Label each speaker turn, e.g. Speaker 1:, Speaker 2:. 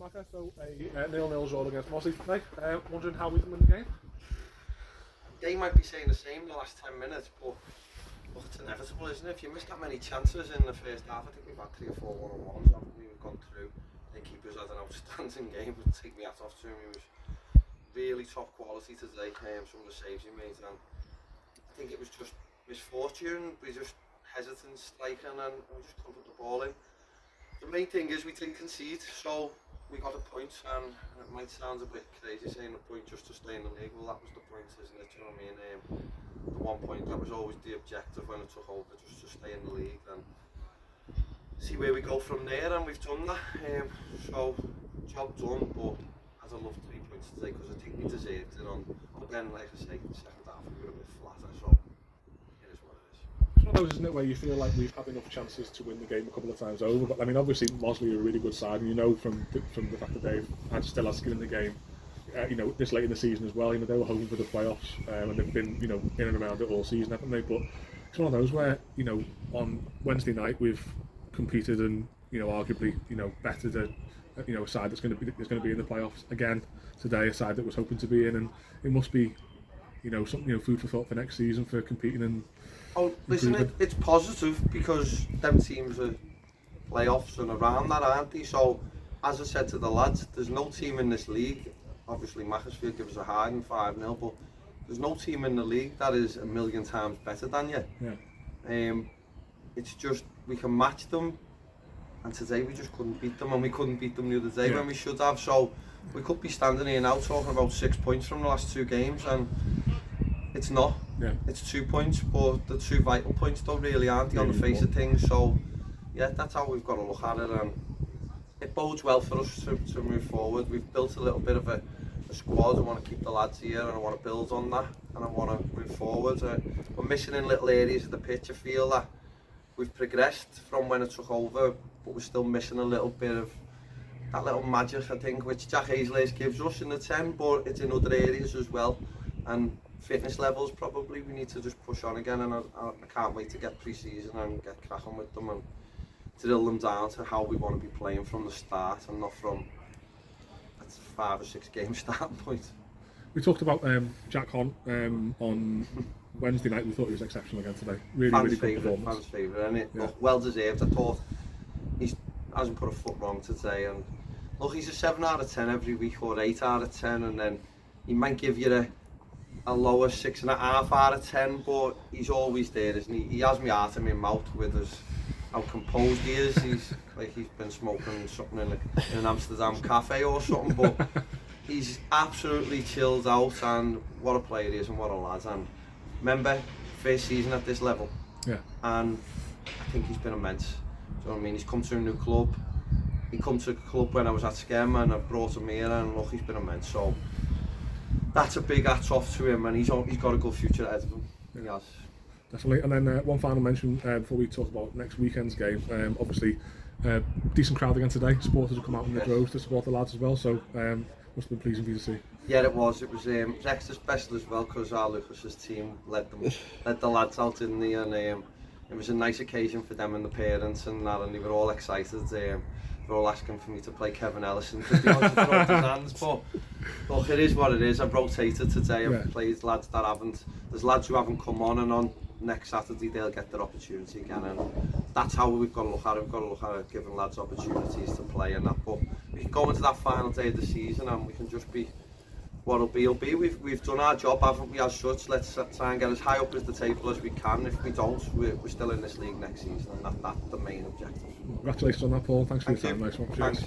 Speaker 1: Marco. So a 0-0 draw against Mossley today. Wondering how we can win the game?
Speaker 2: They might be saying the same in the last 10 minutes, but look, it's inevitable, isn't it? If you miss that many chances in the first half, I think we've had 3 or 4 1-on-1s, haven't we? We've gone through. The keeper's had an outstanding game, but take me hat off to him. He was really top quality today, some of the saves he made, and I think it was just misfortune. We just hesitant striking and we just couldn't put the ball in. The main thing is we didn't concede, so we got a point, and it might sound a bit crazy saying a point just to stay in the league. Well, that was the point, isn't it? Do you know what I mean? The 1 point, that was always the objective when it took over, just to stay in the league and see where we go from there, and we've done that. So, job done, but I'd have loved 3 points today because I think we deserved it on. But then, like I say, the second half we were a bit flatter, so it is what it is.
Speaker 1: It's one of those, isn't it, where you feel like we've had enough chances to win the game a couple of times over. But I mean, obviously, Mossley are a really good side, and you know from the fact that they've had still had skin in the game. This late in the season as well. They were hoping for the playoffs, and they've been in and around it all season, haven't they? But it's one of those where on Wednesday night we've competed and arguably bettered a side that's going to be in the playoffs again today. A side that was hoping to be in, and it must be something food for thought for next season for competing and.
Speaker 2: Oh, listen, it's positive because them teams are playoffs and around that, aren't they? So, as I said to the lads, there's no team in this league. Obviously, Macclesfield give us a hiding 5-0, but there's no team in the league that is a million times better than you.
Speaker 1: Yeah.
Speaker 2: It's just we can match them, and today we just couldn't beat them, and we couldn't beat them the other day when we should have. So we could be standing here now talking about 6 points from the last 2 games, and it's not.
Speaker 1: Yeah.
Speaker 2: It's 2 points, but the 2 vital points don't really aren't on the face of things. So yeah, that's how we've got to look at it, and it bodes well for us to move forward. We've built a little bit of a squad. I want to keep the lads here, and I want to build on that, and I want to move forward. We're missing in little areas of the pitch. I feel that we've progressed from when it took over, but we're still missing a little bit of that little magic, I think, which Jack Hazelace gives us in the 10, but it's in other areas as well. And fitness levels, probably we need to just push on again, and I can't wait to get pre-season and get cracking with them and drill them down to how we want to be playing from the start and not from a 5 or 6 game starting point.
Speaker 1: We talked about Jack Hunt on Wednesday night. We thought he was exceptional again today. Really good performance.
Speaker 2: Fans' favourite, and look, well deserved. I thought he hasn't put a foot wrong today, and look, he's a 7 out of 10 every week or 8 out of 10, and then he might give you a lower 6.5 out of 10, but he's always there, isn't he? He has me heart in my mouth with how composed he is. He's like he's been smoking something in an Amsterdam cafe or something, but he's absolutely chilled out, and what a player he is and what a lad. And remember, first season at this level, and I think he's been immense. Do you know what I mean? He's come to a new club. He come to a club when I was at Skem, and I've brought him here, and look, he's been immense. So that's a big hats off to him, and he's got a good future ahead of him. He has.
Speaker 1: Definitely. And then one final mention before we talk about next weekend's game. Obviously, decent crowd again today. Supporters have come out in the droves to support the lads as well, so must have been pleasing for you to see.
Speaker 2: Yeah, it was. It was extra special as well because our Lucas's team led the lads out, didn't they? And it was a nice occasion for them and the parents and that, and they were all excited. They were all asking for me to play Kevin Ellison because they wanted to throw his hands, but look, it is what it is. I've rotated today. I've played lads that haven't. There's lads who haven't come on, and on next Saturday they'll get their opportunity again, and that's how we've got to look at it. We've got to look at it, giving lads opportunities to play and that, but we can go into that final day of the season and we can just be what it'll be. We've done our job, haven't we, as such. Let's try and get as high up as the table as we can. If we don't, we're still in this league next season, and that's the main objective.
Speaker 1: Congratulations on that, Paul. Thanks for your time. Nice one. Cheers.